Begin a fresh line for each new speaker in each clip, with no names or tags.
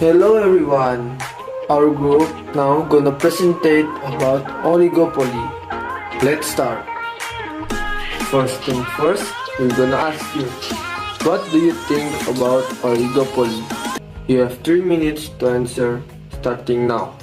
Hello everyone. Our group now gonna presentate about oligopoly. Let's start. First thing first, we're gonna ask you, what do you think about oligopoly? You have 3 minutes to answer, starting now.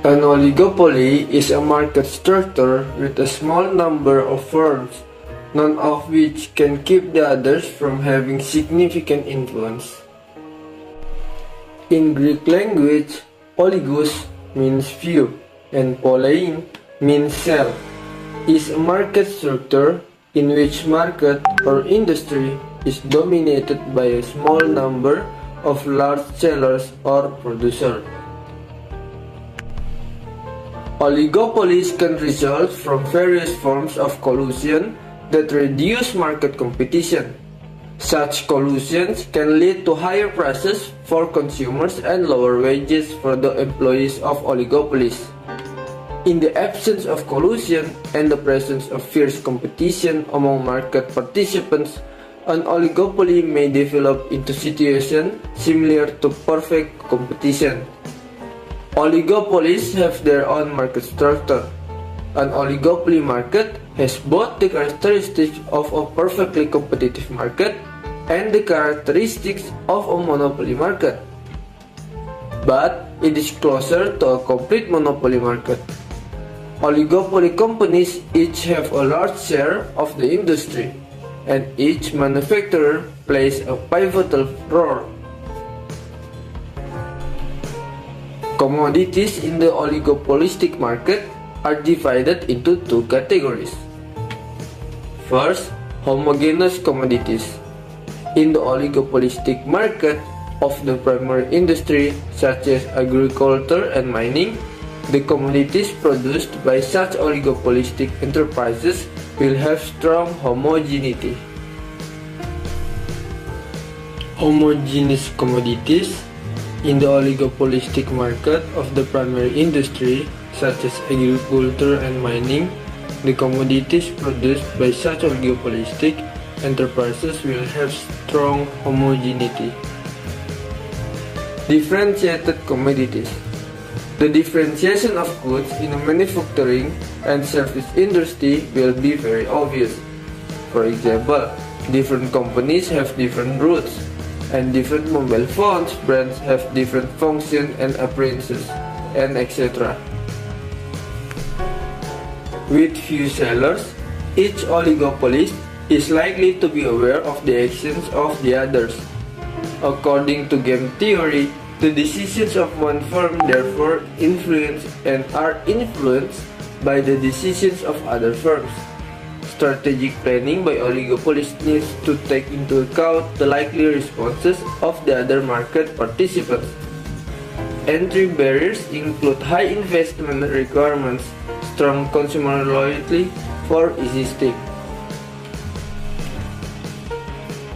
An oligopoly is a market structure with a small number of firms, none of which can keep the others from having significant influence. In Greek language, oligos means few and polein means cell, is a market structure in which market or industry is dominated by a small number of large sellers or producers. Oligopolies can result from various forms of collusion that reduce market competition. Such collusions can lead to higher prices for consumers and lower wages for the employees of oligopolies. In the absence of collusion and the presence of fierce competition among market participants, an oligopoly may develop into a situation similar to perfect competition. Oligopolies have their own market structure. An oligopoly market has both the characteristics of a perfectly competitive market and the characteristics of a monopoly market. But it is closer to a complete monopoly market. Oligopoly companies each have a large share of the industry, and each manufacturer plays a pivotal role. Commodities in the oligopolistic market are divided into two categories. First, homogeneous commodities. In the oligopolistic market of the primary industry, such as agriculture and mining, the commodities produced by such oligopolistic enterprises will have strong homogeneity. Homogeneous commodities in the oligopolistic market of the primary industry, such as agriculture and mining, the commodities produced by such oligopolistic enterprises will have strong homogeneity. Differentiated commodities. The differentiation of goods in the manufacturing and service industry will be very obvious. For example, different companies have different routes, and different mobile phones brands have different functions and appearances, and etc. With few sellers, each oligopolist is likely to be aware of the actions of the others. According to game theory, the decisions of one firm therefore influence and are influenced by the decisions of other firms. Strategic planning by oligopolists needs to take into account the likely responses of the other market participants. Entry barriers include high investment requirements, strong consumer loyalty for existing.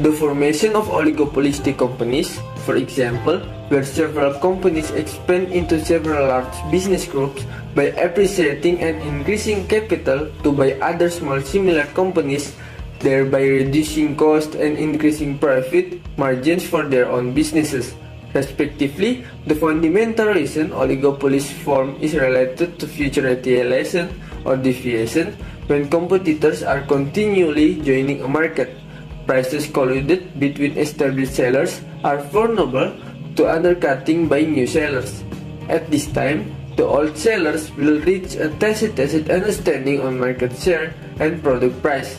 The formation of oligopolistic companies, for example, where several companies expand into several large business groups by appreciating and increasing capital to buy other small similar companies, thereby reducing cost and increasing profit margins for their own businesses. Respectively, the fundamental reason oligopolies form is related to future retaliation or deviation when competitors are continually joining a market. Prices colluded between established sellers are vulnerable to undercutting by new sellers. At this time, the old sellers will reach a tacit understanding on market share and product price.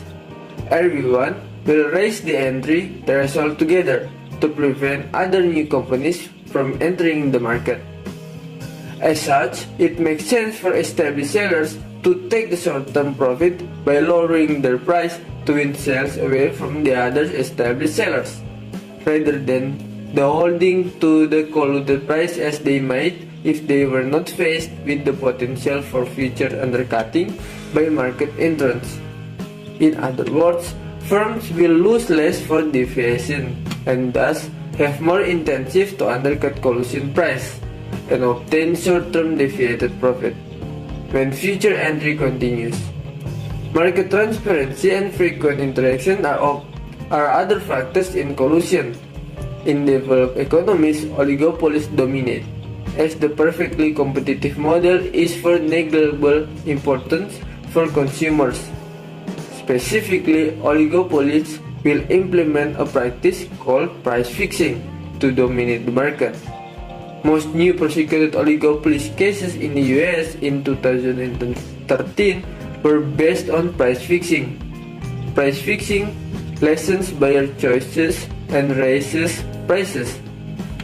Everyone will raise the entry threshold together to prevent other new companies from entering the market. As such, it makes sense for established sellers to take the short-term profit by lowering their price to win sales away from the other established sellers, rather than the holding to the colluded price as they might if they were not faced with the potential for future undercutting by market entrants. In other words, firms will lose less for deviation and thus have more incentive to undercut collusion price and obtain short-term deviated profit when future entry continues. Market transparency and frequent interaction are other factors in collusion. In developed economies, oligopolies dominate, as the perfectly competitive model is for negligible importance for consumers. Specifically, oligopolies will implement a practice called price fixing to dominate the market. Most new prosecuted oligopolies cases in the US in 2013 were based on price fixing. Price fixing lessens buyer choices and raises prices.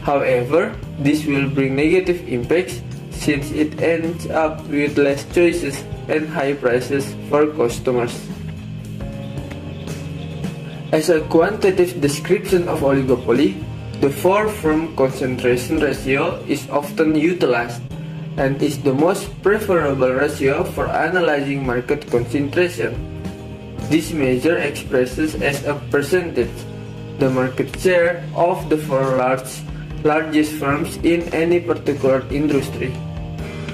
However, this will bring negative impacts since it ends up with less choices and high prices for customers. As a quantitative description of oligopoly, the 4-firm concentration ratio is often utilized and is the most preferable ratio for analyzing market concentration. This measure expresses as a percentage the market share of the 4 largest firms in any particular industry.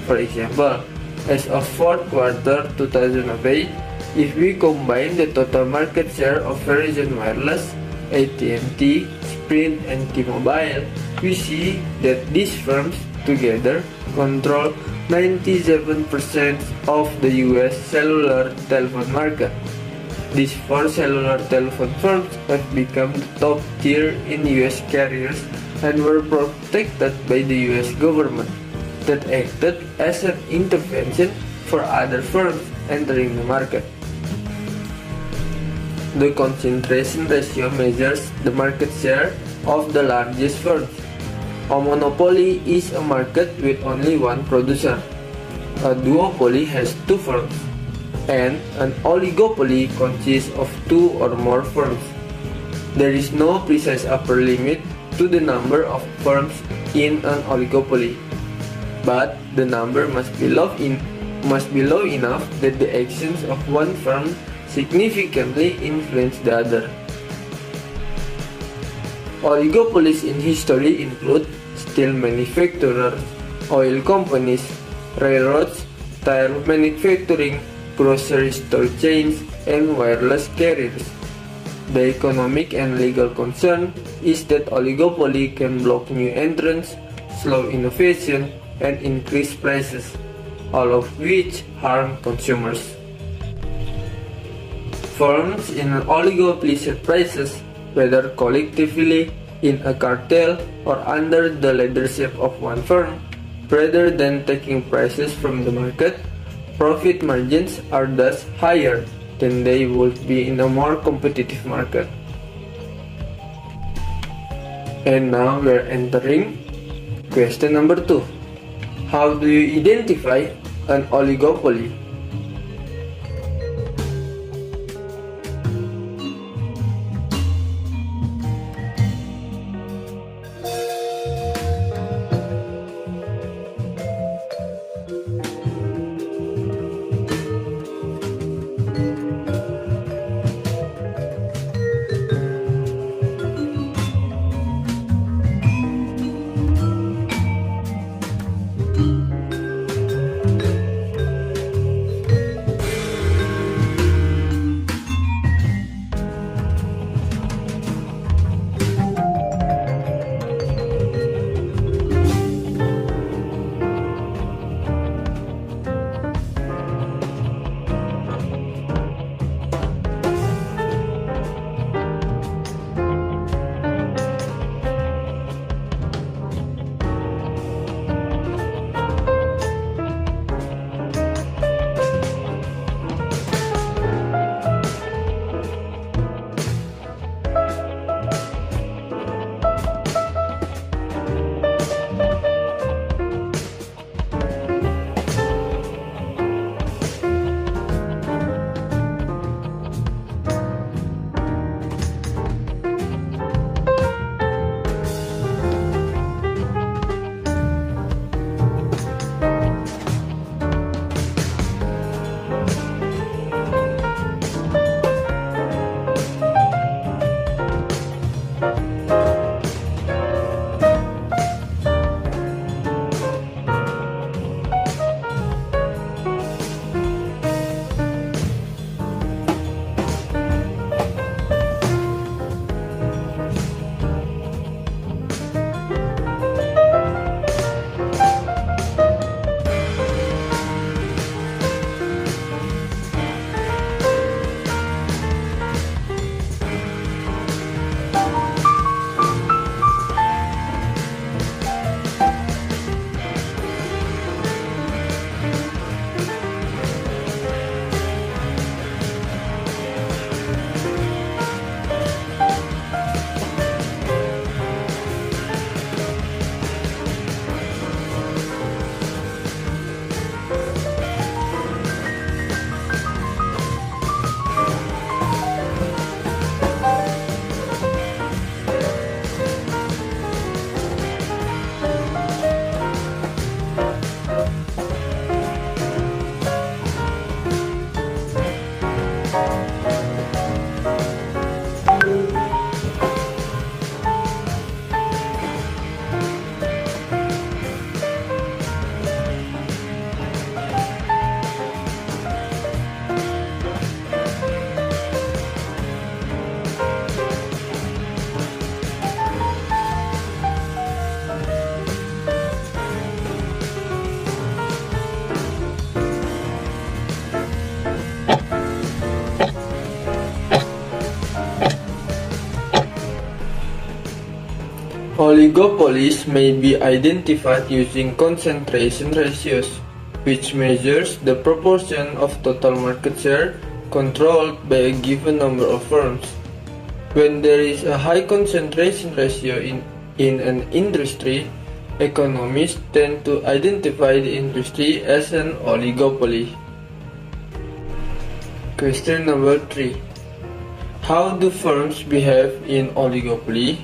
For example, as of fourth quarter 2008, if we combine the total market share of Verizon Wireless, AT&T, Sprint, and T-Mobile, we see that these firms together control 97% of the US cellular telephone market. These 4 cellular telephone firms have become the top tier in US carriers and were protected by the US government that acted as an intervention for other firms entering the market. The concentration ratio measures the market share of the largest firms. A monopoly is a market with only one producer. A duopoly has two firms, and an oligopoly consists of two or more firms. There is no precise upper limit to the number of firms in an oligopoly, but the number must be low enough that the actions of one firm significantly influence the other. Oligopolies in history include steel manufacturers, oil companies, railroads, tire manufacturing, grocery store chains, and wireless carriers. The economic and legal concern is that oligopoly can block new entrants, slow innovation, and increase prices, all of which harm consumers. Firms in an oligopoly set prices, whether collectively, in a cartel, or under the leadership of one firm. Rather than taking prices from the market, profit margins are thus higher than they would be in a more competitive market. And now we are entering question number 2. How do you identify an oligopoly? Oligopolies may be identified using concentration ratios, which measures the proportion of total market share controlled by a given number of firms. When there is a high concentration ratio in an industry, economists tend to identify the industry as an oligopoly. Question number 3. How do firms behave in oligopoly?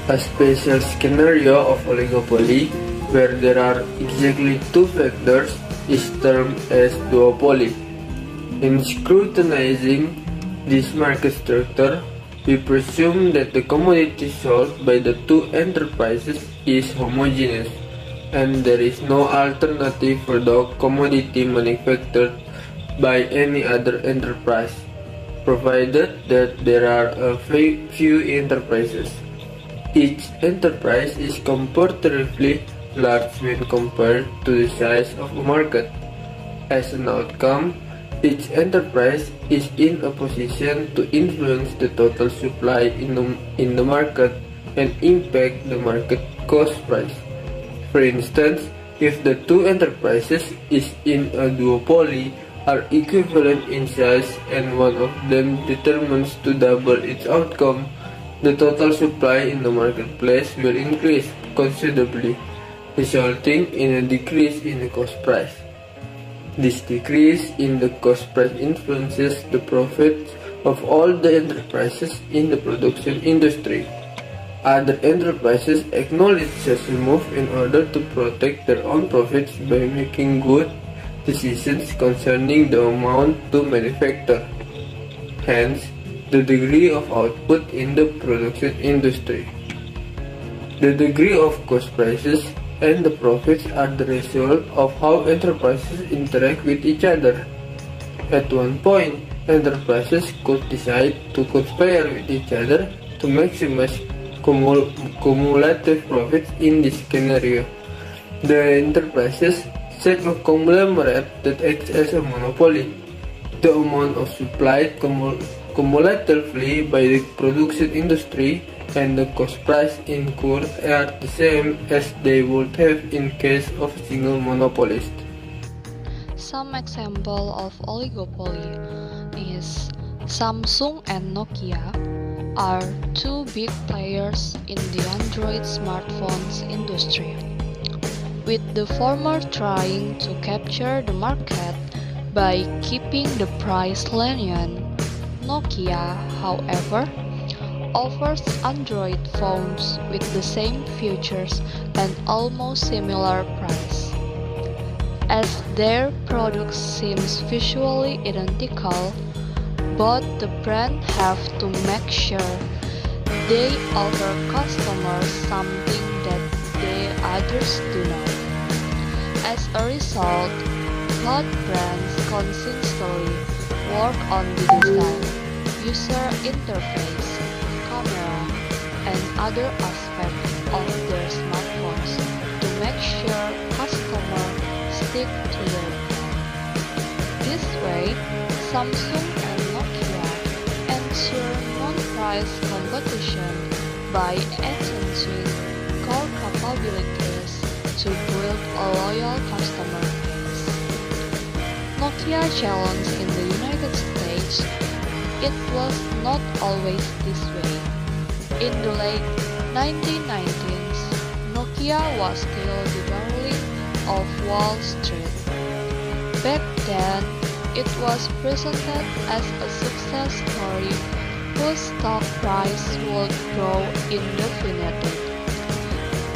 A special scenario of oligopoly, where there are exactly two factors, is termed as duopoly. In scrutinizing this market structure, we presume that the commodity sold by the two enterprises is homogeneous, and there is no alternative for the commodity manufactured by any other enterprise, provided that there are a few enterprises. Each enterprise is comparatively large when compared to the size of a market. As an outcome, each enterprise is in a position to influence the total supply in the market and impact the market cost price. For instance, if the two enterprises is in a duopoly, are equivalent in size, and one of them determines to double its outcome, the total supply in the marketplace will increase considerably, resulting in a decrease in the cost price. This decrease in the cost price influences the profits of all the enterprises in the production industry. Other enterprises acknowledge such a move in order to protect their own profits by making good decisions concerning the amount to manufacture. Hence, the degree of output in the production industry. The degree of cost prices and the profits are the result of how enterprises interact with each other. At one point, enterprises could decide to conspire with each other to maximize cumulative profits in this scenario. The enterprises set a conglomerate that acts as a monopoly. The amount of supply cumulatively by the production industry and the cost price incurred are the same as they would have in case of a single monopolist.
Some example of oligopoly is Samsung and Nokia are two big players in the Android smartphones industry, with the former trying to capture the market by keeping the price lenient. Nokia, however, offers Android phones with the same features and almost similar price. As their products seems visually identical, both the brands have to make sure they offer customers something that the others do not. As a result, both brands consistently work on the design, user interface, camera, and other aspects of their smartphones to make sure customers stick to them. This way, Samsung and Nokia ensure non-price competition by enhancing core capabilities to build a loyal customer base. Nokia challenge in the United States, it was not always this way. In the late 1990s, Nokia was still the darling of Wall Street. Back then, it was presented as a success story whose stock price would grow indefinitely.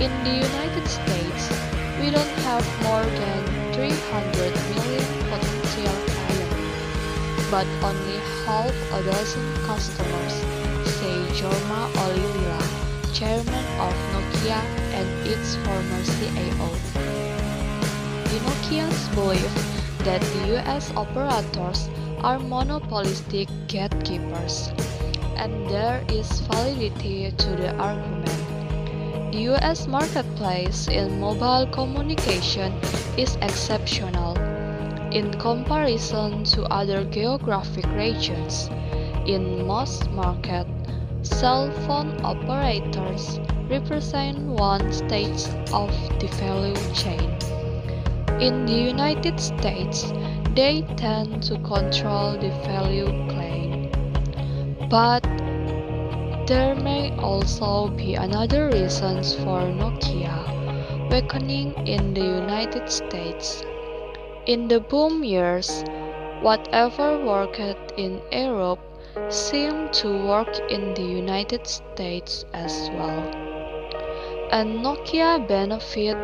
In the United States, we don't have more than 300 million potential clients, but only half a dozen customers, say Jorma Olivera, chairman of Nokia and its former CAO. The Nokians believe that the US operators are monopolistic gatekeepers, and there is validity to the argument. The US marketplace in mobile communication is exceptional in comparison to other geographic regions. In most markets, cell phone operators represent one stage of the value chain. In the United States, they tend to control the value chain. But there may also be another reasons for Nokia weakening in the United States. In the boom years, whatever worked in Europe seemed to work in the United States as well. And Nokia benefit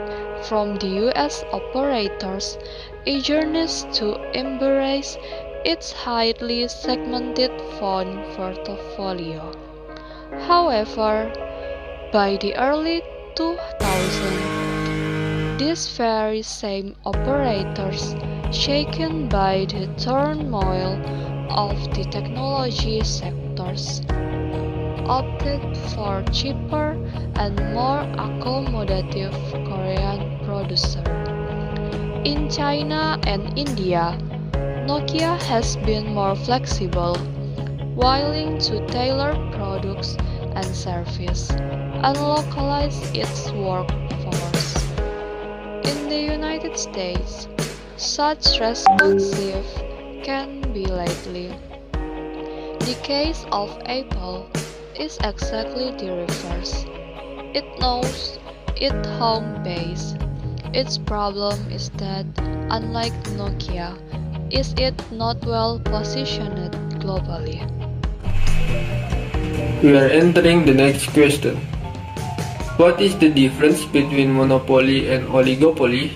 from the US operators' eagerness to embrace its highly segmented phone portfolio. However, by the early 2000s, these very same operators, shaken by the turmoil of the technology sectors, opted for cheaper and more accommodative Korean producer. In China and India, Nokia has been more flexible, willing to tailor products and service, and localize its workforce. In the United States, such responsive can be lately. The case of Apple is exactly the reverse. It knows its home base. Its problem is that, unlike Nokia, is it not well positioned globally.
We are entering the next question. What is the difference between monopoly and oligopoly?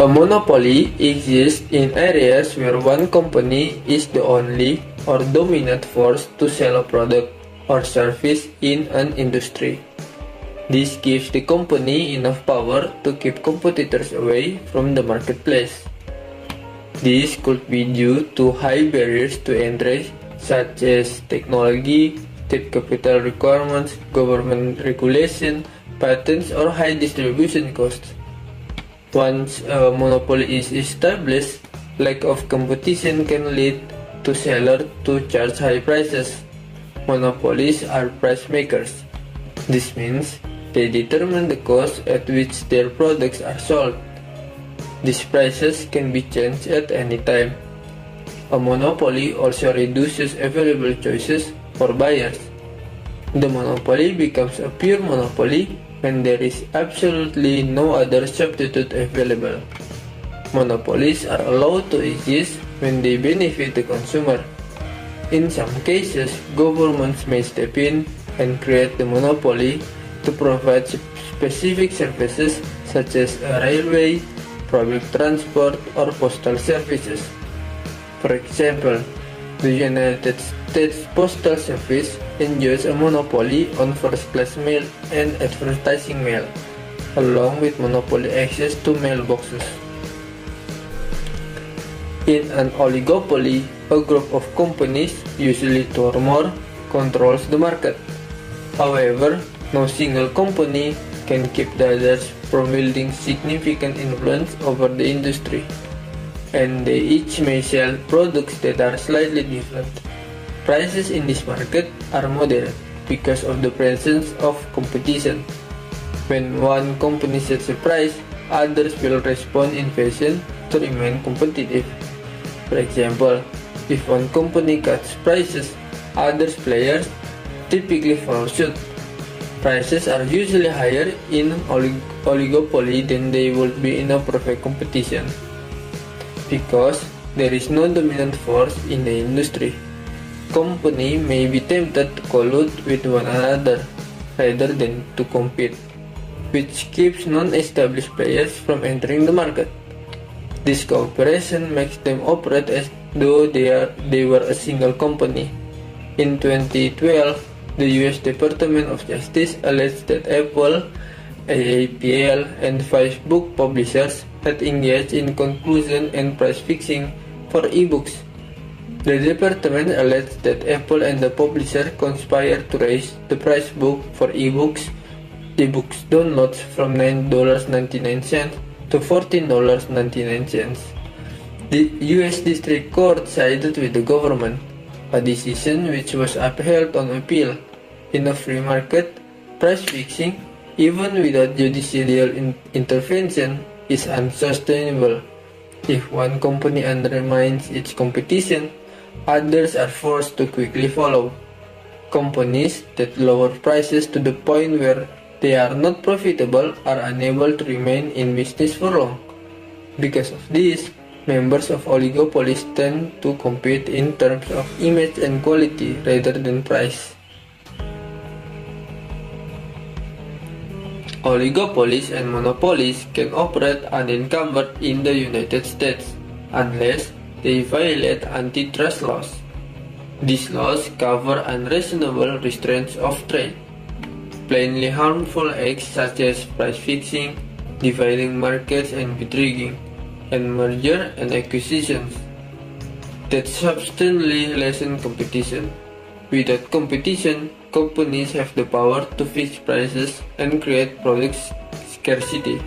A monopoly exists in areas where one company is the only or dominant force to sell a product or service in an industry. This gives the company enough power to keep competitors away from the marketplace. This could be due to high barriers to entry such as technology, deep capital requirements, government regulation, patents, or high distribution costs. Once a monopoly is established, lack of competition can lead to sellers to charge high prices. Monopolies are price makers. This means they determine the cost at which their products are sold. These prices can be changed at any time. A monopoly also reduces available choices for buyers. The monopoly becomes a pure monopoly when there is absolutely no other substitute available. Monopolies are allowed to exist when they benefit the consumer. In some cases, governments may step in and create the monopoly to provide specific services such as a railway, public transport, or postal services. For example, the United States Postal Service enjoys a monopoly on first-class mail and advertising mail, along with monopoly access to mailboxes. In an oligopoly, a group of companies, usually two or more, controls the market. However, no single company can keep the others from wielding significant influence over the industry, and they each may sell products that are slightly different. Prices in this market are moderate because of the presence of competition. When one company sets a price, others will respond in fashion to remain competitive. For example, if one company cuts prices, other players typically follow suit. Prices are usually higher in oligopoly than they would be in a perfect competition, because there is no dominant force in the industry. Companies may be tempted to collude with one another rather than to compete, which keeps non-established players from entering the market. This cooperation makes them operate as though they were a single company. In 2012, the US Department of Justice alleged that Apple, AAPL, and Facebook publishers had engaged in collusion and price fixing for ebooks. The department alleged that Apple and the publisher conspired to raise the price book for ebooks downloads from $9.99 to $14.99. The U.S. District Court sided with the government, a decision which was upheld on appeal. In a free market, price fixing, even without judicial intervention, is unsustainable. If one company undermines its competition, others are forced to quickly follow. Companies that lower prices to the point where they are not profitable are unable to remain in business for long. Because of this, members of oligopolies tend to compete in terms of image and quality rather than price. Oligopolies and monopolies can operate unencumbered in the United States unless they violate antitrust laws. These laws cover unreasonable restraints of trade, plainly harmful acts such as price fixing, dividing markets and bid rigging, and merger and acquisitions that substantially lessen competition. Without competition, companies have the power to fix prices and create product scarcity,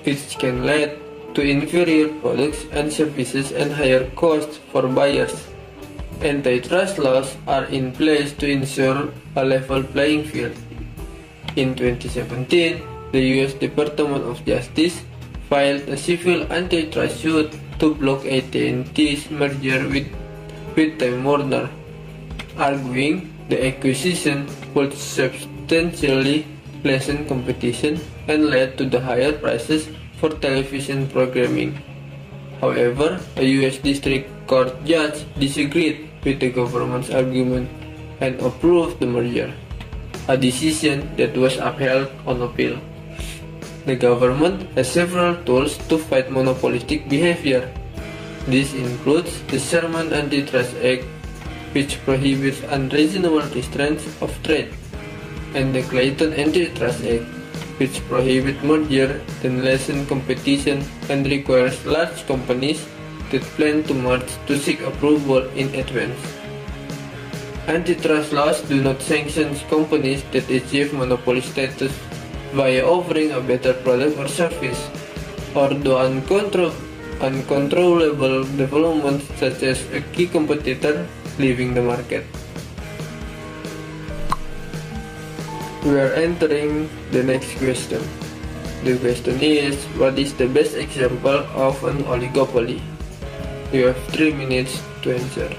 which can lead to inferior products and services and higher costs for buyers. Antitrust laws are in place to ensure a level playing field. In 2017, the U.S. Department of Justice filed a civil antitrust suit to block AT&T's merger with Time Warner, arguing the acquisition would substantially lessen competition and led to the higher prices for television programming. However, a U.S. District Court judge disagreed with the government's argument and approved the merger, a decision that was upheld on appeal. The government has several tools to fight monopolistic behavior. This includes the Sherman Antitrust Act, which prohibits unreasonable restraints of trade, and the Clayton Antitrust Act, which prohibits merger and lessen competition and requires large companies that plan to merge to seek approval in advance. Antitrust laws do not sanction companies that achieve monopoly status via offering a better product or service, or do uncontrollable developments such as a key competitor leaving the market. We are entering the next question. The question is, what is the best example of an oligopoly? You have 3 minutes to answer.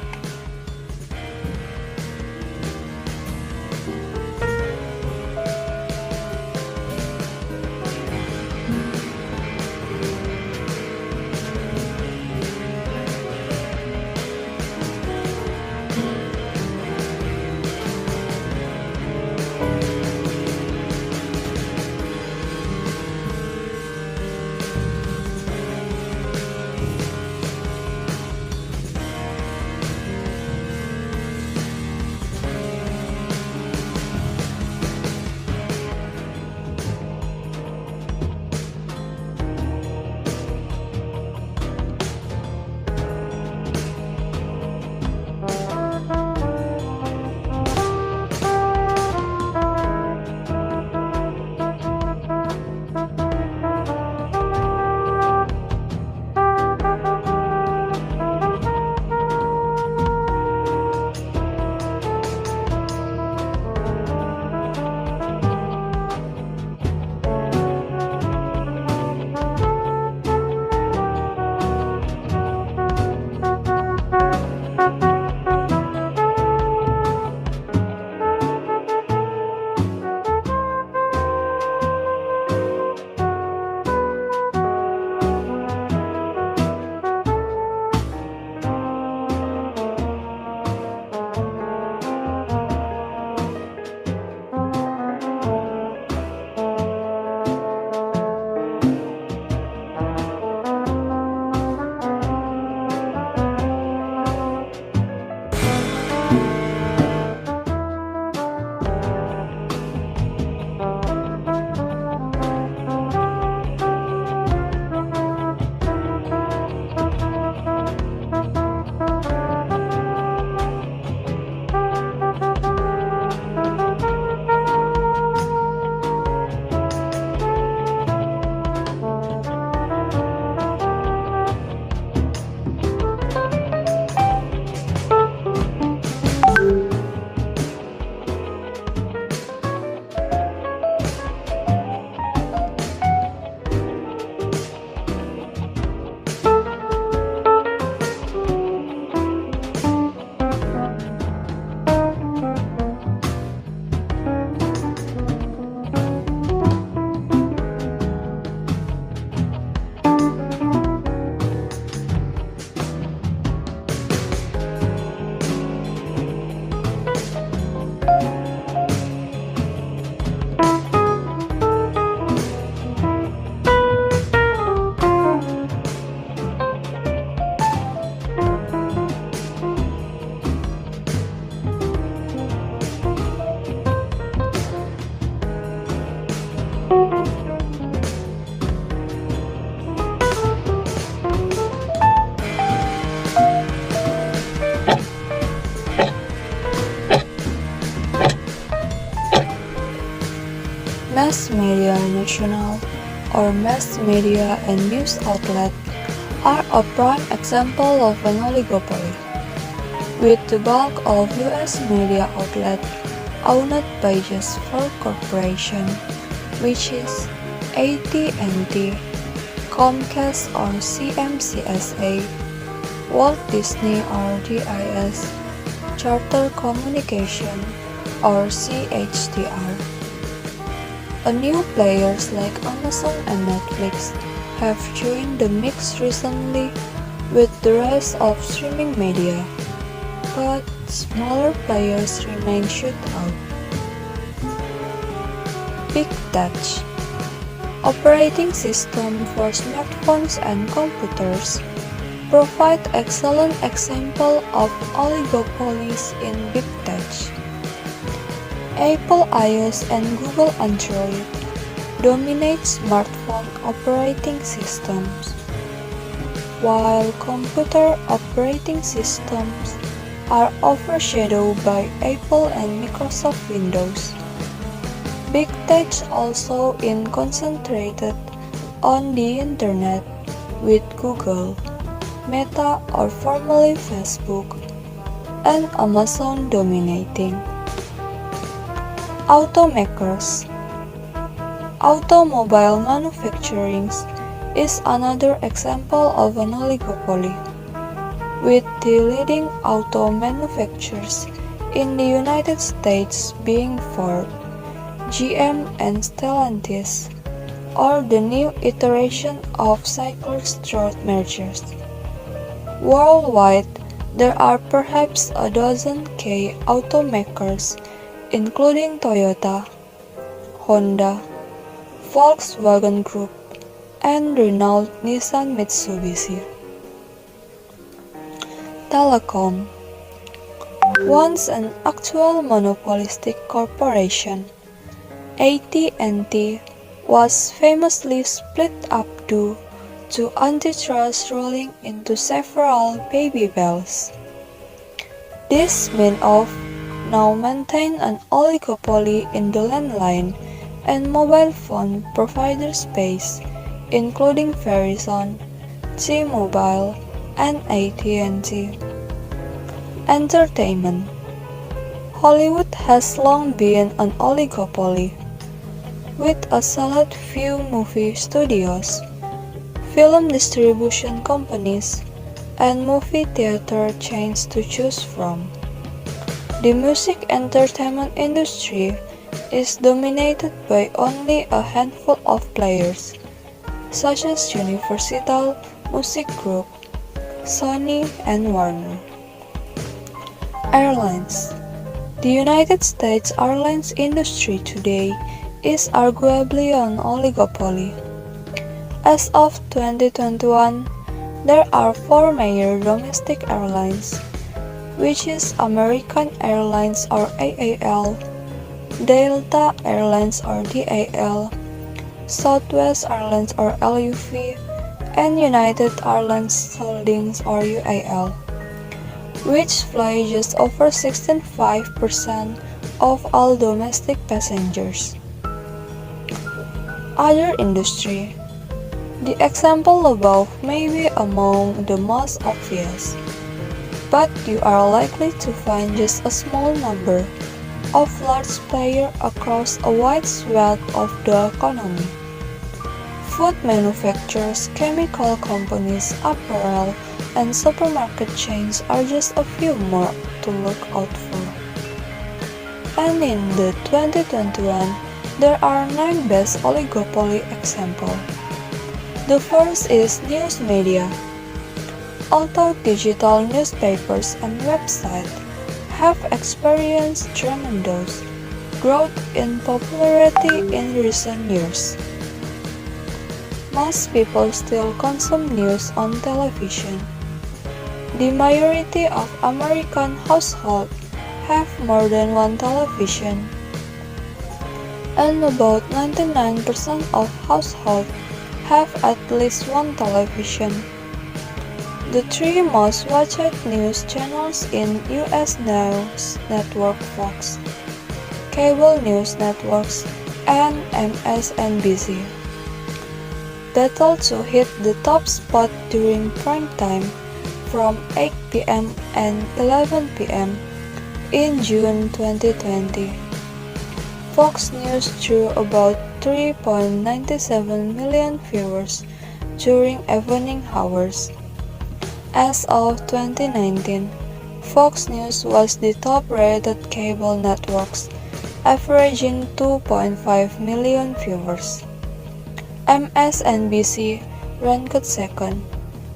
conventional or mass media and news outlet are a prime example of an oligopoly, with the bulk of US media outlets owned by just four corporations, which is AT&T, Comcast or CMCSA, Walt Disney or DIS, Charter Communication or CHTR. A new players like Amazon and Netflix have joined the mix recently with the rise of streaming media, but smaller players remain shut out. Big Touch operating system for smartphones and computers provide excellent example of oligopolies in Big Touch. Apple iOS and Google Android dominate smartphone operating systems, while computer operating systems are overshadowed by Apple and Microsoft Windows. Big Tech also is concentrated on the internet with Google, Meta or formerly Facebook, and Amazon dominating. Automakers. Automobile manufacturing is another example of an oligopoly, with the leading auto manufacturers in the United States being Ford, GM and Stellantis, or the new iteration of cycles through mergers. Worldwide, there are perhaps a dozen key automakers, including Toyota, Honda, Volkswagen Group, and Renault Nissan Mitsubishi. Telecom. Once an actual monopolistic corporation, AT&T was famously split up due to antitrust ruling into several baby bells. This mean-off now maintain an oligopoly in the landline and mobile phone provider space, including Verizon, T-Mobile, and AT&T. Entertainment. Hollywood has long been an oligopoly, with a select few movie studios, film distribution companies, and movie theater chains to choose from. The music entertainment industry is dominated by only a handful of players, such as Universal Music Group, Sony, and Warner. Airlines. The United States airlines industry today is arguably an oligopoly. As of 2021, there are four major domestic airlines, which is American Airlines or AAL, Delta Airlines or DAL, Southwest Airlines or LUV, and United Airlines Holdings or UAL, which fly just over 65% of all domestic passengers. Other industry. The example above may be among the most obvious, but you are likely to find just a small number of large players across a wide swath of the economy. Food manufacturers, chemical companies, apparel, and supermarket chains are just a few more to look out for. And in the 2021, there are 9 best oligopoly examples. The first is news media. Although digital newspapers and websites have experienced tremendous growth in popularity in recent years, most people still consume news on television. The majority of American households have more than one television, and about 99% of households have at least one television. The 3 most watched news channels in U.S. news network Fox, cable news networks, and MSNBC. Battle to hit the top spot during prime time from 8 p.m. and 11 p.m. in June 2020. Fox News drew about 3.97 million viewers during evening hours. As of 2019, Fox News was the top-rated cable networks, averaging 2.5 million viewers. MSNBC ranked second,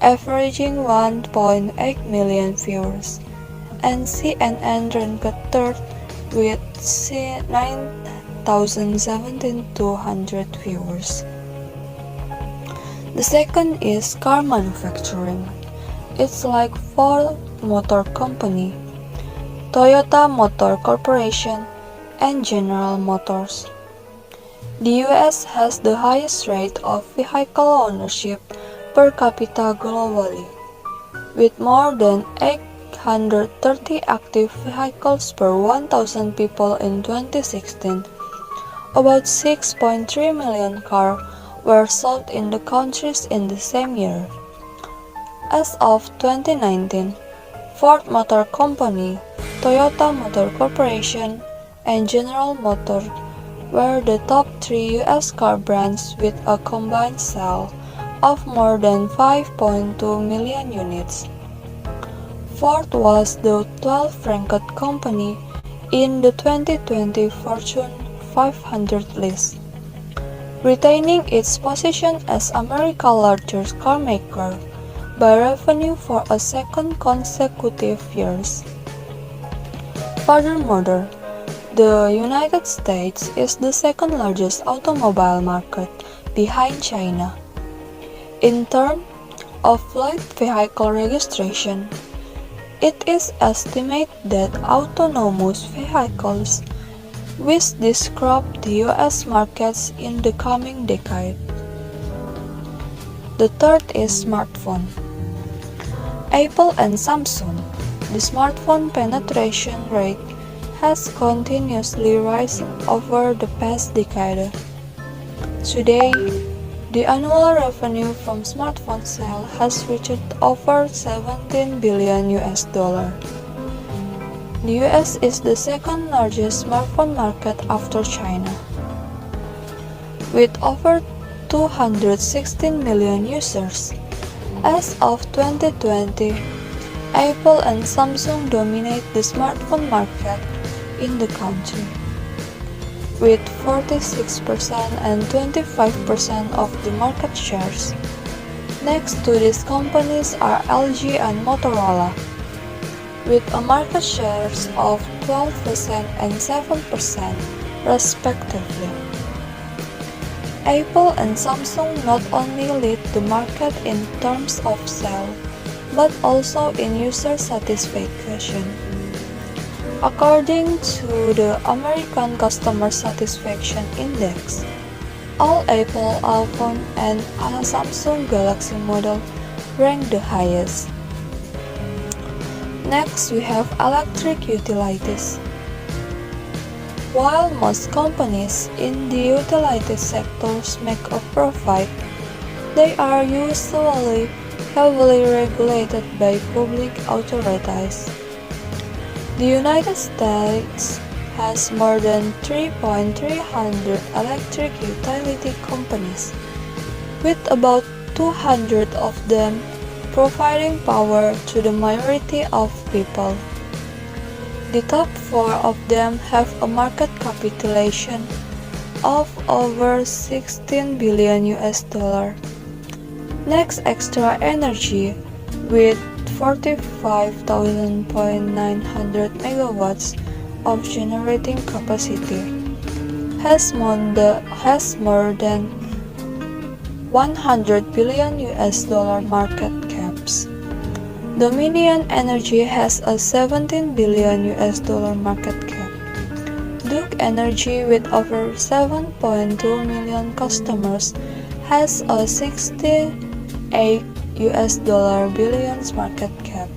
averaging 1.8 million viewers, and CNN ranked third with 9,200 viewers. The second is car manufacturing. It's like Ford Motor Company, Toyota Motor Corporation, and General Motors. The US has the highest rate of vehicle ownership per capita globally, with more than 830 active vehicles per 1,000 people in 2016. About 6.3 million cars were sold in the countries in the same year. As of 2019, Ford Motor Company, Toyota Motor Corporation, and General Motors were the top 3 US car brands with a combined sale of more than 5.2 million units. Ford was the 12th ranked company in the 2020 Fortune 500 list, retaining its position as America's largest car maker by revenue for a second consecutive years. Furthermore, the United States is the second largest automobile market behind China. In terms of light vehicle registration, it is estimated that autonomous vehicles will disrupt the US markets in the coming decade. The third is smartphone. Apple and Samsung, the smartphone penetration rate has continuously risen over the past decade. Today, the annual revenue from smartphone sales has reached over 17 billion US dollar. The US is the second largest smartphone market after China, with over 216 million users. As of 2020, Apple and Samsung dominate the smartphone market in the country, with 46% and 25% of the market shares. Next to these companies are LG and Motorola, with a market shares of 12% and 7% respectively. Apple and Samsung not only lead the market in terms of sales, but also in user satisfaction. According to the American Customer Satisfaction Index, all Apple iPhone and Samsung Galaxy model rank the highest. Next, we have electric utilities. While most companies in the utility sectors make a profit, they are usually heavily regulated by public authorities. The United States has more than 3,300 electric utility companies, with about 200 of them providing power to the majority of people. The top 4 of them have a market capitalization of over 16 billion US dollar. Next, Extra Energy with 45,900 megawatts of generating capacity has more than 100 billion US dollar market caps. Dominion Energy has a 17 billion US dollar market cap. Duke Energy with over 7.2 million customers has a 68 US dollar billions market cap,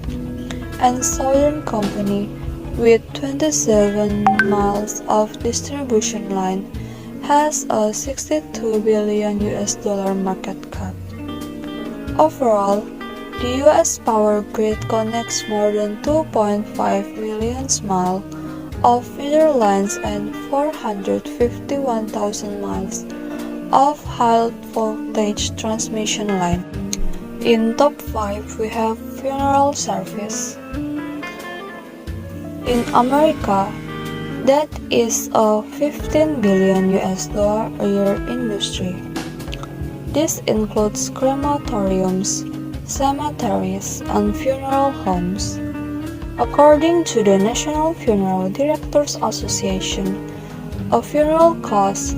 and Southern Company with 27 miles of distribution line has a 62 billion US dollar market cap. Overall, the US power grid connects more than 2.5 million miles of feeder lines and 451,000 miles of high voltage transmission line. In top 5 we have funeral service. In America, that is a 15 billion US dollar a year industry. This includes crematoriums, cemeteries, and funeral homes. According to the National Funeral Directors Association, a funeral costs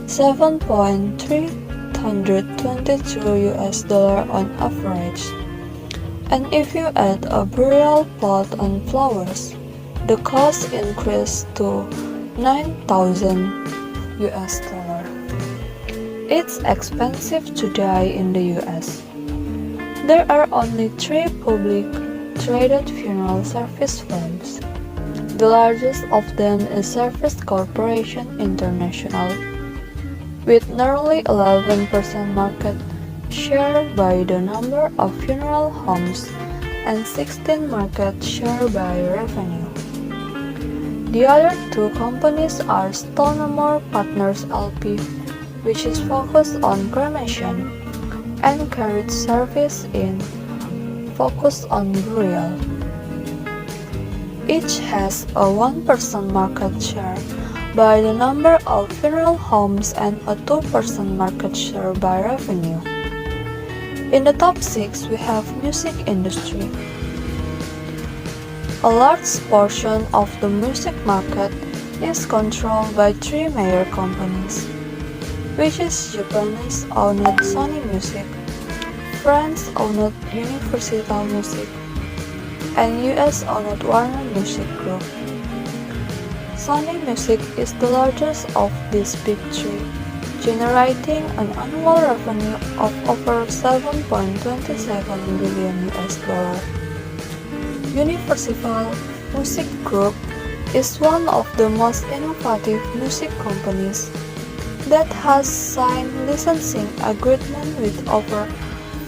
$7,322 US dollar on average. And if you add a burial plot and flowers, the cost increased to $9,000 US dollar. It's expensive to die in the US. There are only 3 public traded funeral service firms. The largest of them is Service Corporation International, with nearly 11% market share by the number of funeral homes and 16% market share by revenue. The other 2 companies are Stonemore Partners LP, which is focused on cremation, and Carriage Service Inc., focused on burial. Each has a 1% market share by the number of funeral homes and a 2% market share by revenue. In the top 6 we have music industry. A large portion of the music market is controlled by 3 major companies, which is Japanese-owned Sony Music, France-owned Universal Music, and US-owned Warner Music Group. Sony Music is the largest of these big 3, generating an annual revenue of over 7.27 billion US dollar. Universal Music Group is one of the most innovative music companies that has signed licensing agreements with over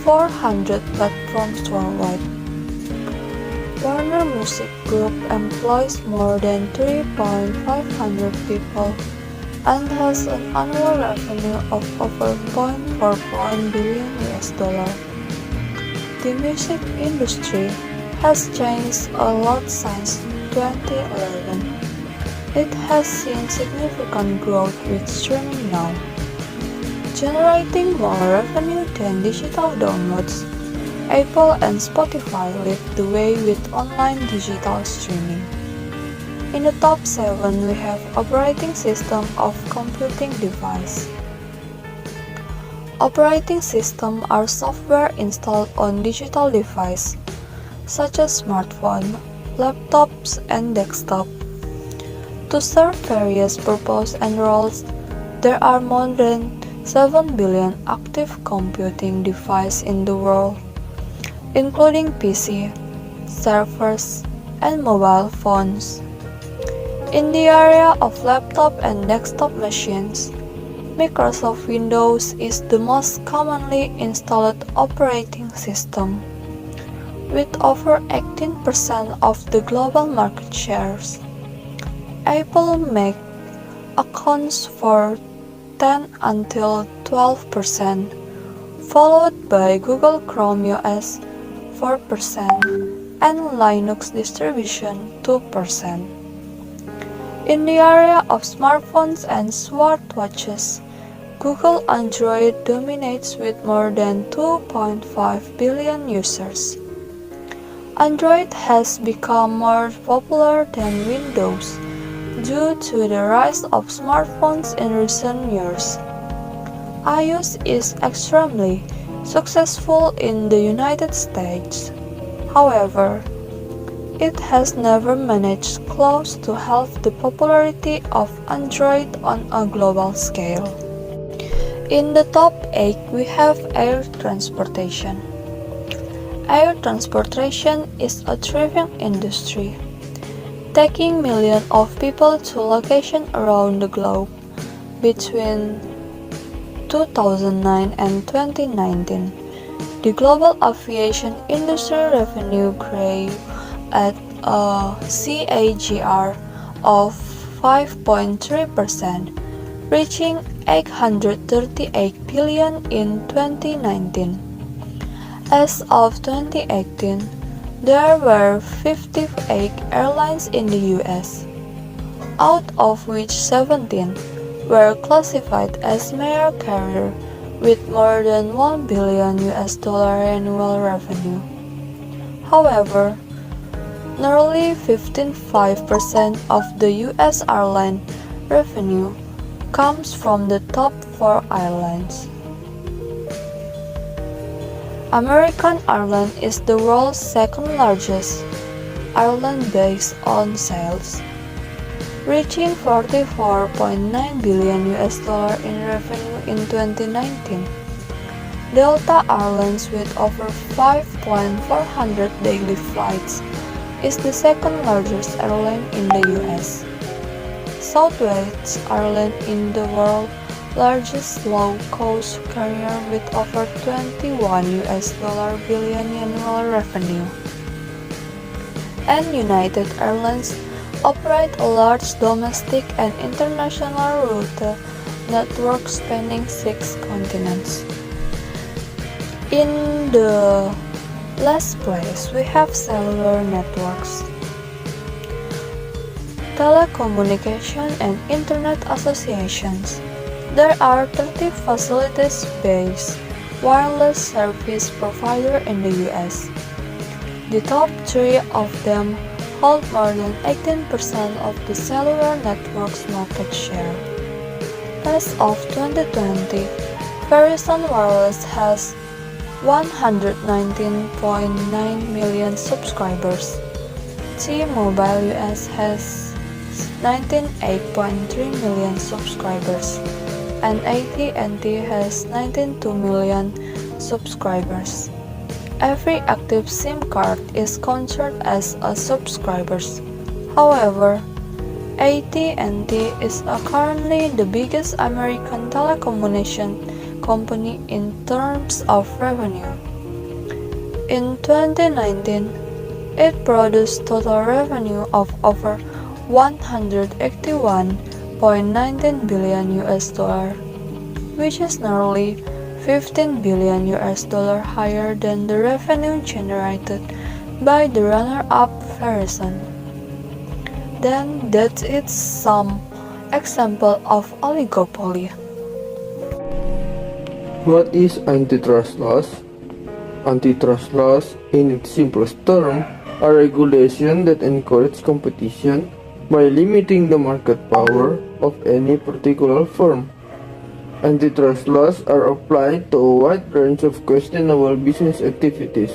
400 platforms worldwide. Warner Music Group employs more than 3,500 people and has an annual revenue of over 0.4 billion US dollar. The music industry has changed a lot since 2011. It has seen significant growth with streaming now, generating more revenue than digital downloads. Apple and Spotify lead the way with online digital streaming. In the top 7 we have operating system of computing device. Operating systems are software installed on digital devices such as smartphones, laptops, and desktop. To serve various purposes and roles, there are more than 7 billion active computing devices in the world, including PC, servers, and mobile phones. In the area of laptop and desktop machines, Microsoft Windows is the most commonly installed operating system, with over 18% of the global market shares. Apple Mac accounts for 10 until 12%, followed by Google Chrome OS 4% and Linux distribution 2%. In the area of smartphones and smartwatches, Google Android dominates with more than 2.5 billion users. Android has become more popular than Windows due to the rise of smartphones in recent years. iOS is extremely successful in the United States. However, it has never managed close to half the popularity of Android on a global scale. In the top 8 we have air transportation. Air transportation is a thriving industry, taking millions of people to locations around the globe. between 2009 and 2019. The global aviation industry revenue grew at a CAGR of 5.3%, reaching $838 billion in 2019. As of 2018, there were 58 airlines in the US, out of which 17 were classified as major carrier with more than $1 billion annual revenue. However, nearly 15.5% of the US airline revenue comes from the top 4 airlines. American Airlines is the world's second largest airline based on sales, reaching $44.9 billion in revenue in 2019. Delta Airlines, with over 5,400 daily flights, is the second largest airline in the US. Southwest Airlines is the world's largest low-cost carrier with over $21 billion annual revenue. And United Airlines operate a large domestic and international route network spanning 6 continents. In the last place, we have cellular networks. Telecommunication and Internet associations. There are 30 facilities-based wireless service providers in the US. The top 3 of them hold more than 18% of the cellular network's market share. As of 2020, Verizon Wireless has 119.9 million subscribers. T-Mobile US has 98.3 million subscribers, and AT&T has 92 million subscribers. Every active SIM card is counted as a subscriber. However, AT&T is currently the biggest American telecommunication company in terms of revenue. In 2019, it produced total revenue of over $181.19 billion, which is nearly $15 billion higher than the revenue generated by the runner-up Verizon. Then that is some example of oligopoly.
What is antitrust laws? Antitrust laws, in its simplest term, are regulations that encourage competition by limiting the market power of any particular firm. Antitrust laws are applied to a wide range of questionable business activities.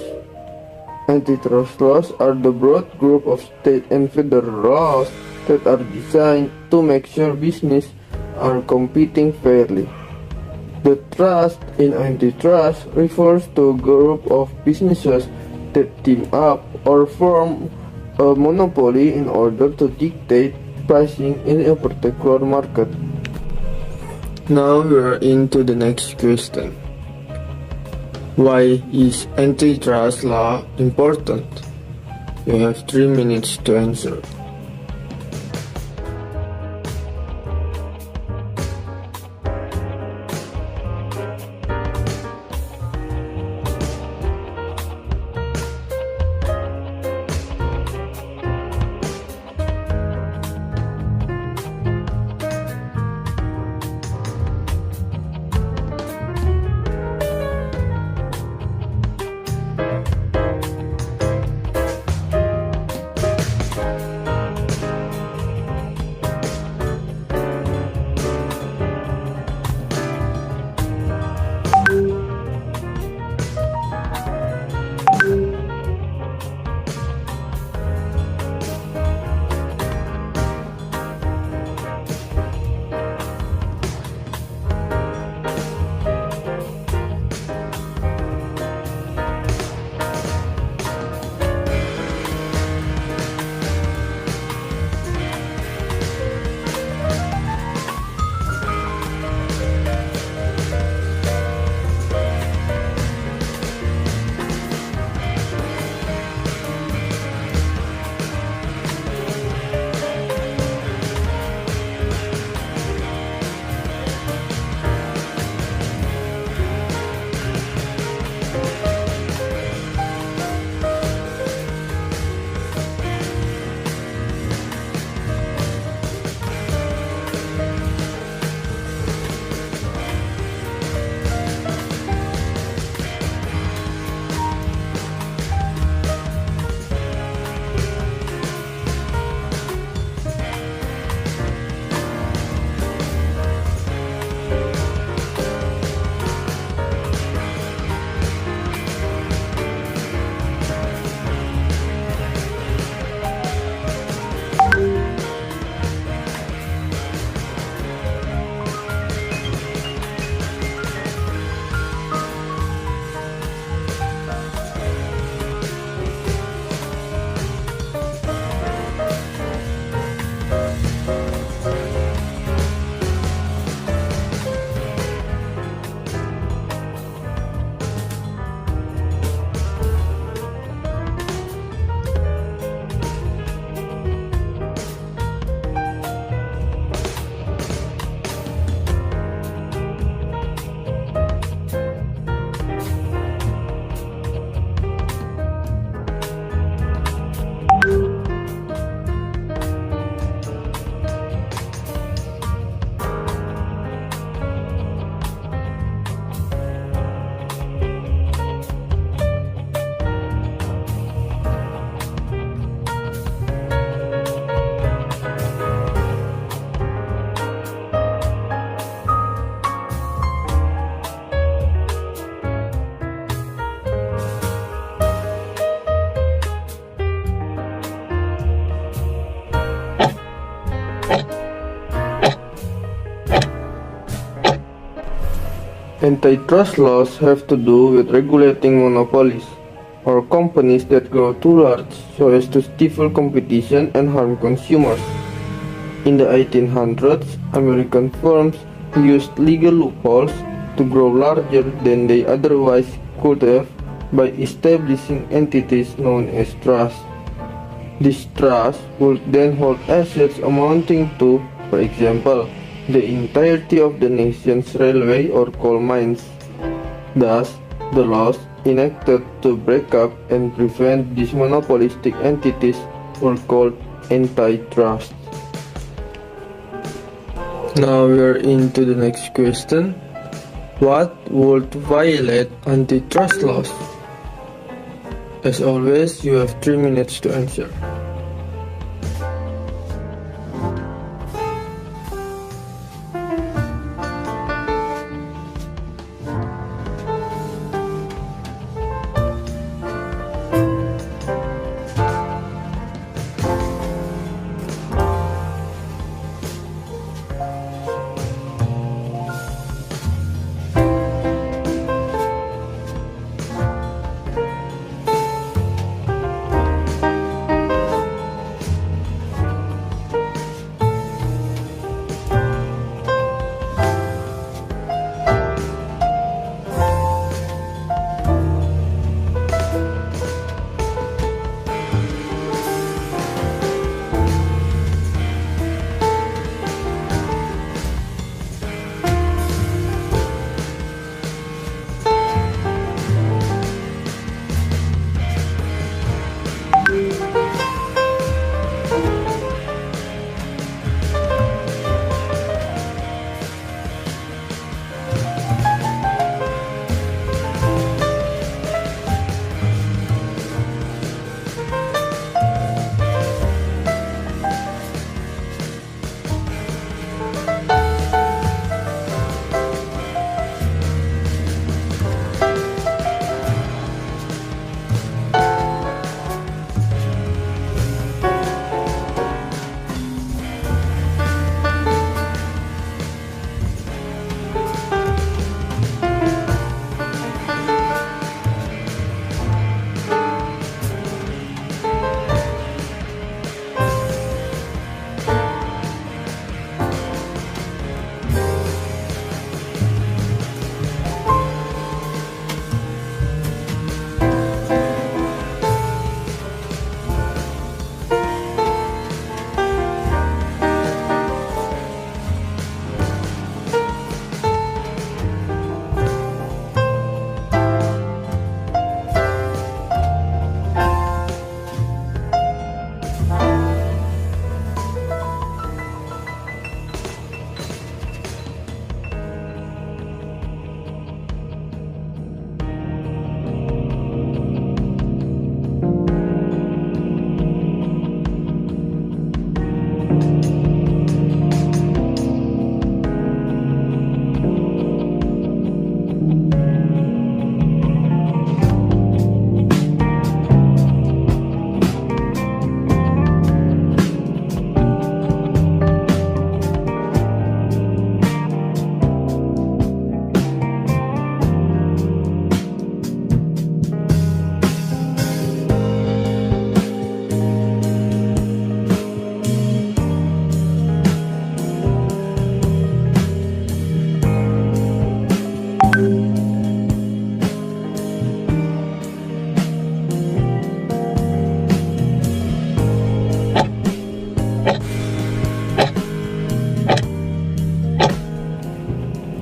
Antitrust laws are the broad group of state and federal laws that are designed to make sure businesses are competing fairly. The trust in antitrust refers to a group of businesses that team up or form a monopoly in order to dictate pricing in a particular market. Now we are into the next question. Why is antitrust law important? You have 3 minutes to answer. Antitrust laws have to do with regulating monopolies, or companies that grow too large so as to stifle competition and harm consumers. In the 1800s, American firms used legal loopholes to grow larger than they otherwise could have by establishing entities known as trusts. These trusts would then hold assets amounting to, for example, the entirety of the nation's railway or coal mines. Thus, the laws enacted to break up and prevent these monopolistic entities were called antitrust. Now we are into the next question. What would violate antitrust laws? As always, you have 3 minutes to answer.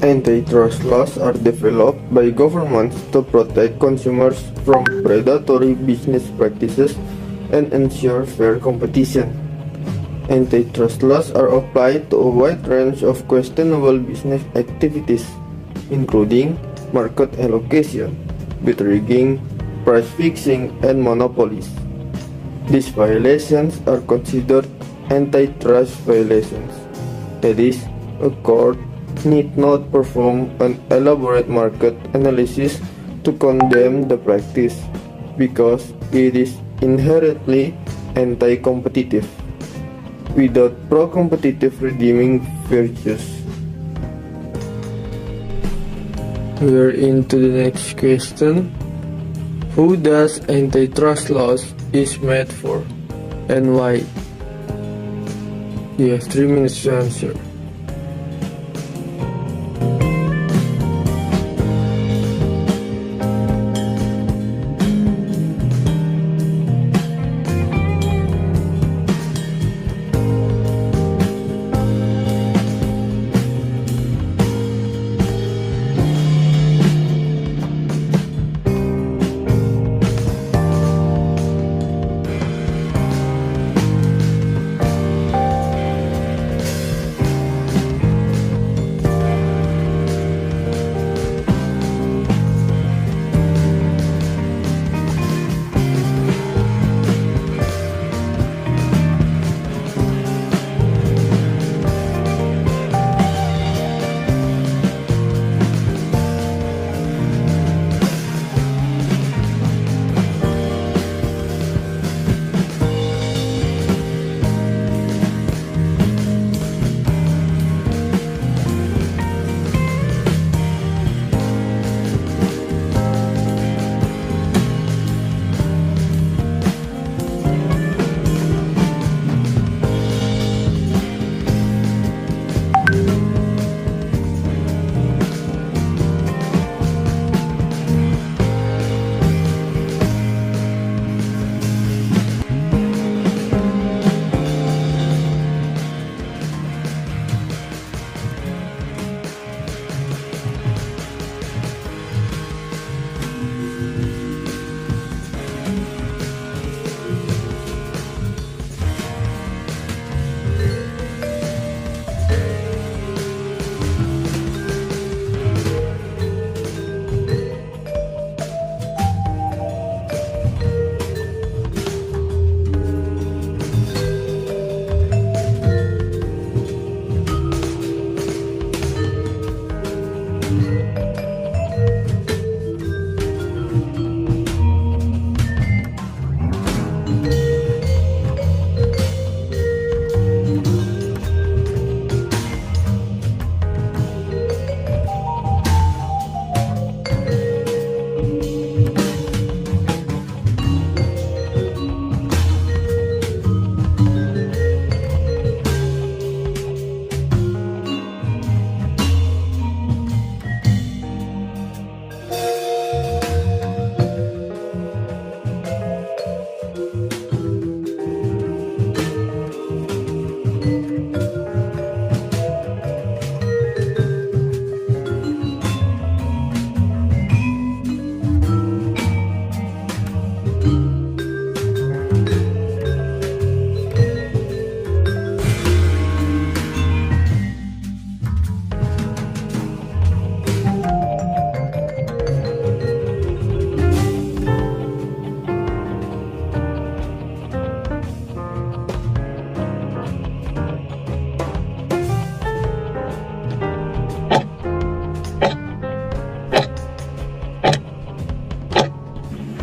Antitrust laws are developed by governments to protect consumers from predatory business practices and ensure fair competition. Antitrust laws are applied to a wide range of questionable business activities, including market allocation, bid rigging, price fixing, and monopolies. These violations are considered antitrust violations. That is, a court need not perform an elaborate market analysis to condemn the practice, because it is inherently anti-competitive, without pro-competitive redeeming virtues. We're into the next question. Who does antitrust laws is made for and why? You have 3 minutes to answer.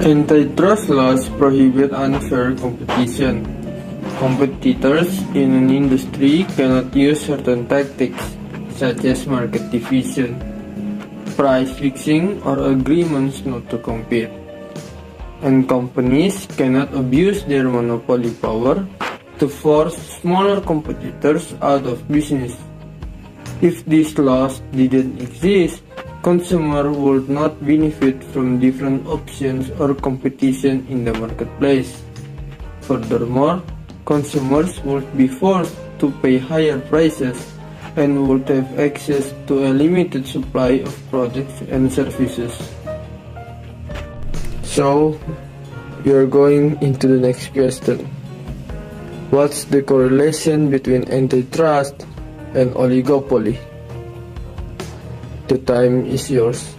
Antitrust laws prohibit unfair competition. Competitors in an industry cannot use certain tactics, such as market division, price fixing, or agreements not to compete. And companies cannot abuse their monopoly power to force smaller competitors out of business. If these laws didn't exist, consumers would not benefit from different options or competition in the marketplace. Furthermore, consumers would be forced to pay higher prices and would have access to a limited supply of products and services. So, we are going into the next question. What's the correlation between antitrust and oligopoly? The time is yours.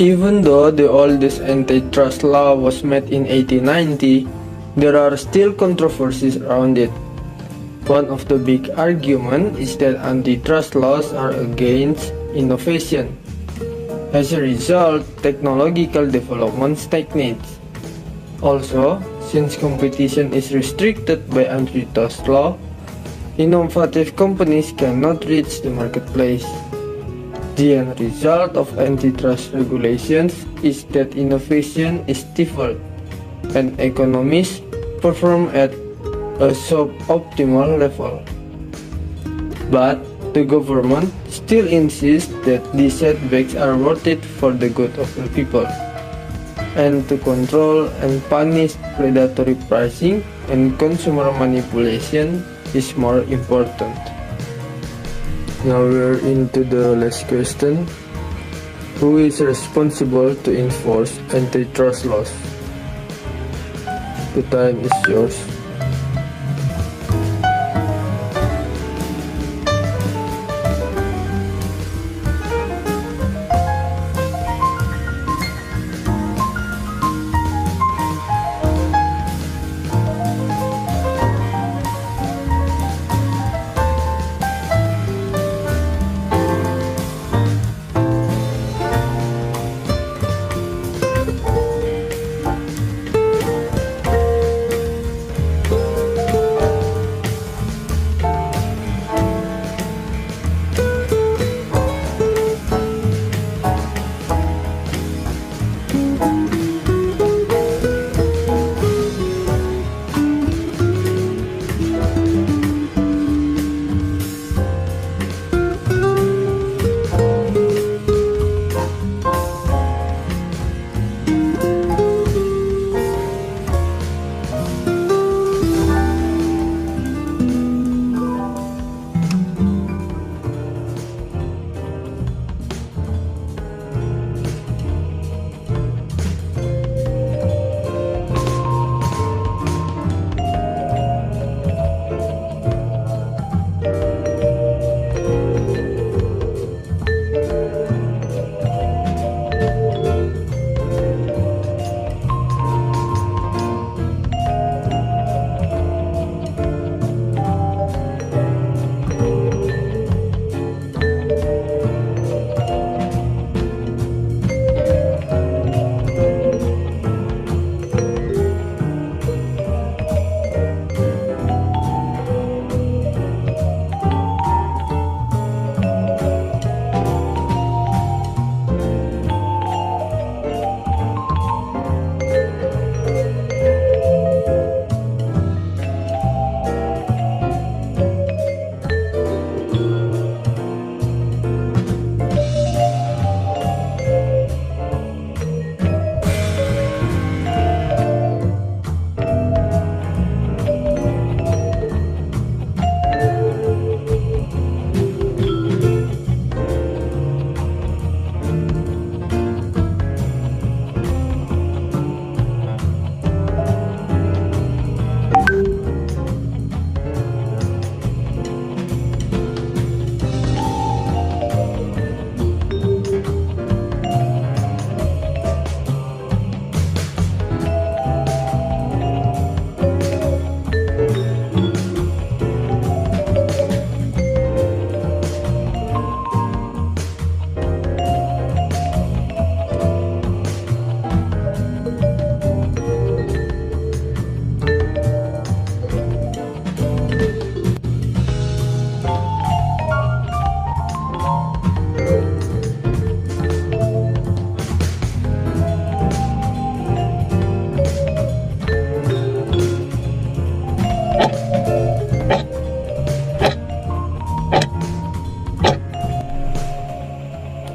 Even though the oldest antitrust law was made in 1890, there are still controversies around it. One of the big arguments is that antitrust laws are against innovation. As a result, technological development stagnates. Also, since competition is restricted by antitrust law, innovative companies cannot reach the marketplace. The end result of antitrust regulations is that innovation is stifled and economies perform at a suboptimal level. But the government still insists that these setbacks are worth it for the good of the people, and to control and punish predatory pricing and consumer manipulation is more important. Now we're into the last question. Who is responsible to enforce antitrust laws? The time is yours.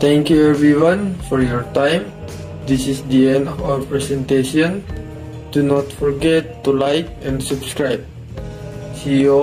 Thank you everyone for your time. This is the end of our presentation. Do not forget to like and subscribe. See you all.